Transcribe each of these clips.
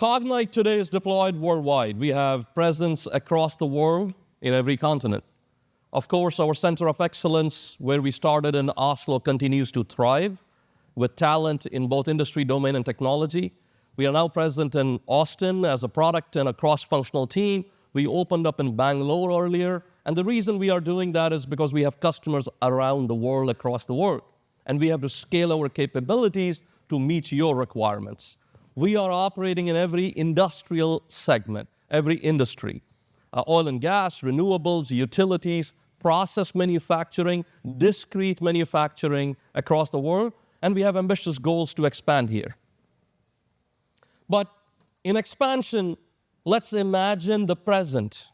Cognite today is deployed worldwide. We have presence across the world in every continent. Of course, our center of excellence, where we started in Oslo, continues to thrive with talent in both industry, domain, and technology. We are now present in Austin as a product and a cross-functional team. We opened up in Bangalore earlier, and the reason we are doing that is because we have customers around the world, across the world, and we have to scale our capabilities to meet your requirements. We are operating in every industrial segment, every industry. Oil and gas, renewables, utilities, process manufacturing, discrete manufacturing across the world, and we have ambitious goals to expand here. But in expansion, let's imagine the present.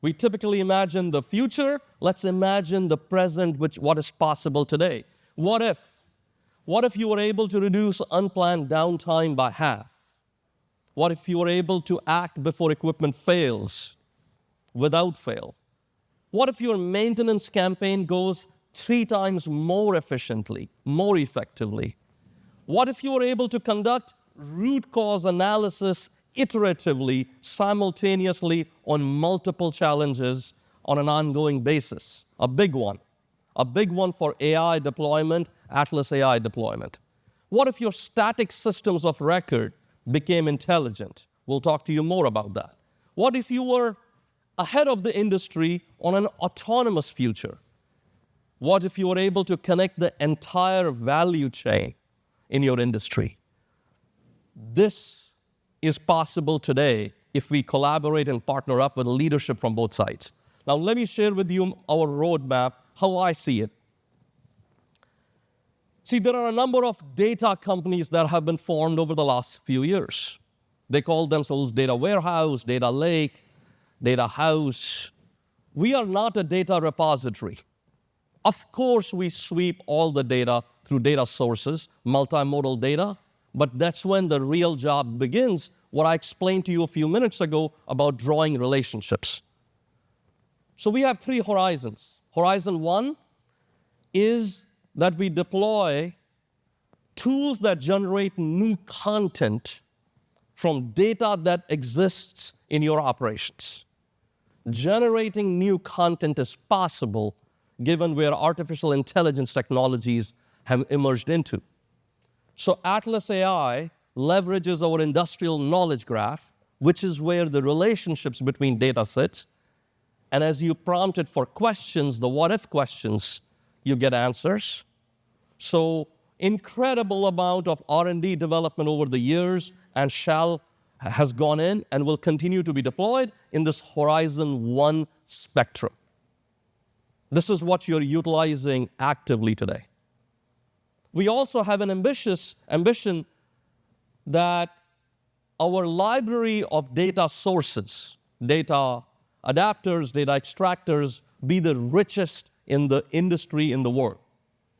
We typically imagine the future. Let's imagine the present, what is possible today. What if? What if you were able to reduce unplanned downtime by half? What if you were able to act before equipment fails, without fail? What if your maintenance campaign goes 3 times more efficiently, more effectively? What if you were able to conduct root cause analysis iteratively, simultaneously on multiple challenges on an ongoing basis? A big one for AI deployment, Atlas AI deployment. What if your static systems of record became intelligent? We'll talk to you more about that. What if you were ahead of the industry on an autonomous future? What if you were able to connect the entire value chain in your industry? This is possible today if we collaborate and partner up with leadership from both sides. Now, let me share with you our roadmap, how I see it. See, there are a number of data companies that have been formed over the last few years. They call themselves data warehouse, data lake, data house. We are not a data repository. Of course, we sweep all the data through data sources, multimodal data, but that's when the real job begins, what I explained to you a few minutes ago about drawing relationships. So we have 3 horizons. Horizon 1 is that we deploy tools that generate new content from data that exists in your operations. Generating new content is possible given where artificial intelligence technologies have emerged into. So Atlas AI leverages our industrial knowledge graph, which is where the relationships between data sits. And as you prompt it for questions, the what-if questions, you get answers. So incredible amount of R&D development over the years and has gone in and will continue to be deployed in this Horizon 1 spectrum. This is what you're utilizing actively today. We also have an ambition that our library of data sources, data adapters, data extractors, be the richest in the industry in the world.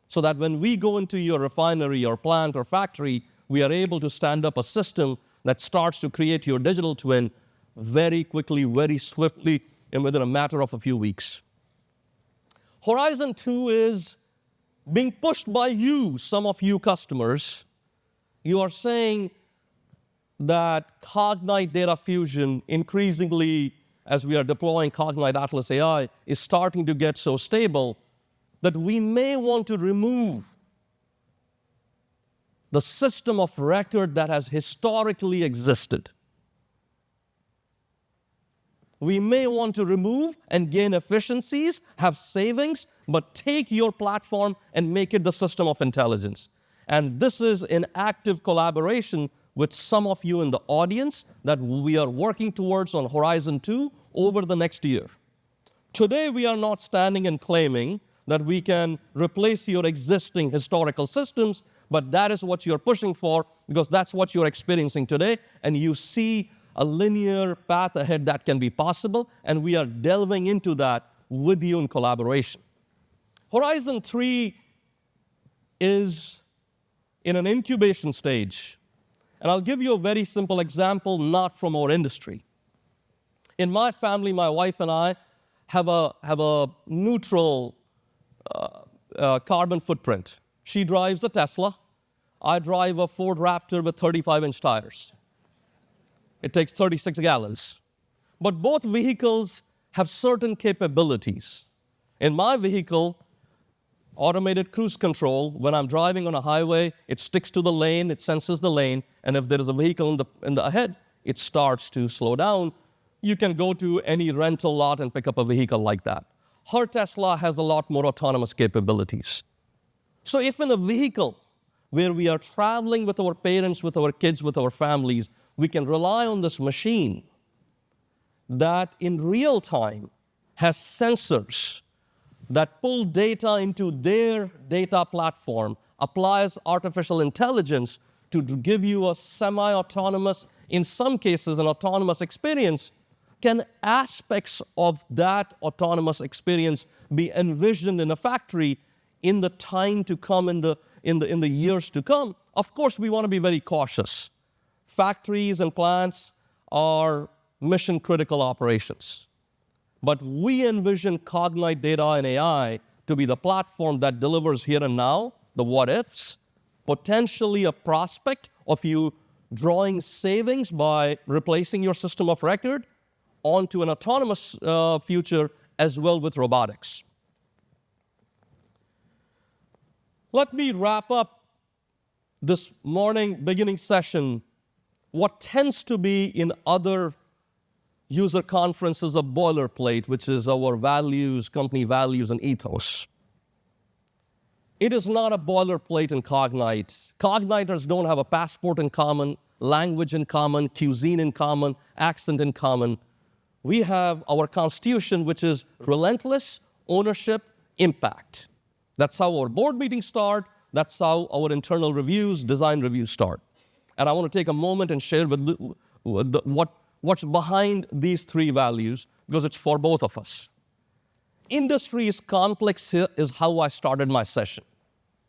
So that when we go into your refinery or plant or factory, we are able to stand up a system that starts to create your digital twin very quickly, very swiftly, and within a matter of a few weeks. Horizon 2 is being pushed by you, some of you customers. You are saying that Cognite Data Fusion, increasingly as we are deploying Cognite Atlas AI, is starting to get so stable that we may want to remove the system of record that has historically existed. We may want to remove and gain efficiencies, have savings, but take your platform and make it the system of intelligence. And this is in active collaboration with some of you in the audience that we are working towards on Horizon 2 over the next year. Today, we are not standing and claiming that we can replace your existing historical systems, but that is what you're pushing for because that's what you're experiencing today, and you see a linear path ahead that can be possible, and we are delving into that with you in collaboration. Horizon 3 is in an incubation stage, and I'll give you a very simple example, not from our industry. In my family, my wife and I have a neutral carbon footprint. She drives a Tesla. I drive a Ford Raptor with 35-inch tires. It takes 36 gallons. But both vehicles have certain capabilities. In my vehicle, automated cruise control, when I'm driving on a highway, it sticks to the lane, it senses the lane, and if there is a vehicle in the ahead, it starts to slow down. You can go to any rental lot and pick up a vehicle like that. Her Tesla has a lot more autonomous capabilities. So if in a vehicle where we are traveling with our parents, with our kids, with our families, we can rely on this machine that in real time has sensors that pull data into their data platform, applies artificial intelligence to give you a semi-autonomous, in some cases, an autonomous experience. Can aspects of that autonomous experience be envisioned in a factory in the time to come, in the years to come? Of course, we want to be very cautious. Factories and plants are mission-critical operations. But we envision Cognite data and AI to be the platform that delivers here and now, the what-ifs, potentially a prospect of you drawing savings by replacing your system of record onto an autonomous future as well with robotics. Let me wrap up this morning beginning session what tends to be in other user conferences a boilerplate, which is our values, company values, and ethos. It is not a boilerplate in Cognite. Cogniters don't have a passport in common, language in common, cuisine in common, accent in common. We have our constitution, which is relentless ownership, impact. That's how our board meetings start. That's how our internal reviews, design reviews start. And I want to take a moment and share what's behind these three values, because it's for both of us. Industry is complex here is how I started my session.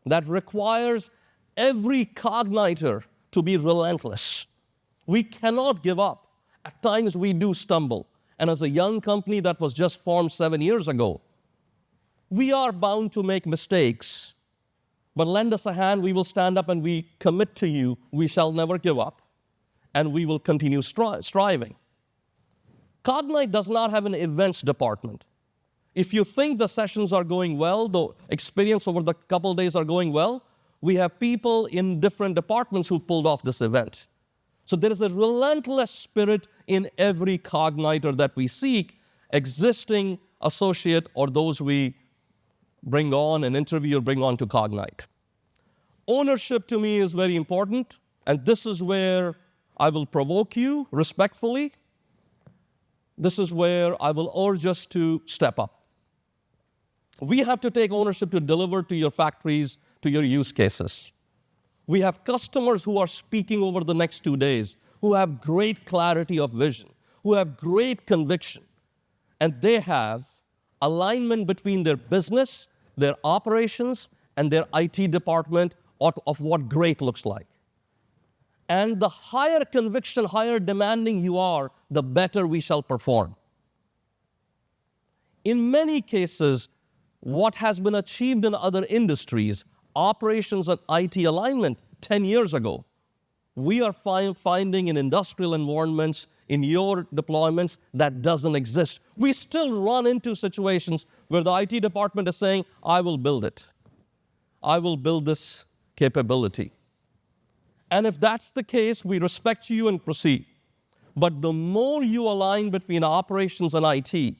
That requires every Cogniter to be relentless. We cannot give up. At times we do stumble. And as a young company that was just formed 7 years ago, we are bound to make mistakes. But lend us a hand, we will stand up and we commit to you, we shall never give up, and we will continue striving. Cognite does not have an events department. If you think the sessions are going well, the experience over the couple days are going well, we have people in different departments who pulled off this event. So there is a relentless spirit in every Cogniter that we seek, existing associate or those we bring on and interview or bring on to Cognite. Ownership to me is very important, and this is where I will provoke you respectfully. This is where I will urge us to step up. We have to take ownership to deliver to your factories, to your use cases. We have customers who are speaking over the next 2 days, who have great clarity of vision, who have great conviction, and they have alignment between their business, their operations, and their IT department of what great looks like. And the higher conviction, higher demanding you are, the better we shall perform. In many cases, what has been achieved in other industries, operations and IT alignment 10 years ago, we are finding in industrial environments, in your deployments, that doesn't exist. We still run into situations where the IT department is saying, I will build it. I will build this capability. And if that's the case, we respect you and proceed. But the more you align between operations and IT,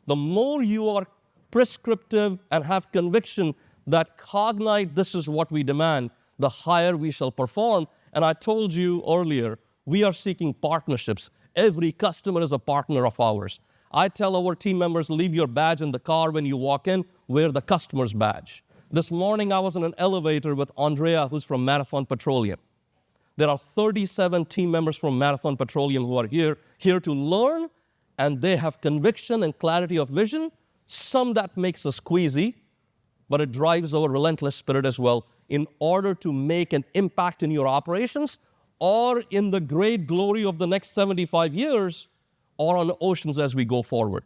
the more you are prescriptive and have conviction that Cognite, this is what we demand, the higher we shall perform. And I told you earlier, we are seeking partnerships. Every customer is a partner of ours. I tell our team members, leave your badge in the car when you walk in, wear the customer's badge. This morning I was in an elevator with Andrea, who's from Marathon Petroleum. There are 37 team members from Marathon Petroleum who are here to learn, and they have conviction and clarity of vision. Some that makes us queasy, but it drives our relentless spirit as well in order to make an impact in your operations or in the great glory of the next 75 years or on the oceans as we go forward.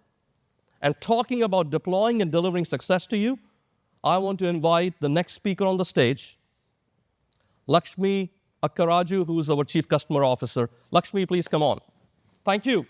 And talking about deploying and delivering success to you, I want to invite the next speaker on the stage, Lakshmi Akkaraju, who's our Chief Customer Officer. Lakshmi, please come on. Thank you.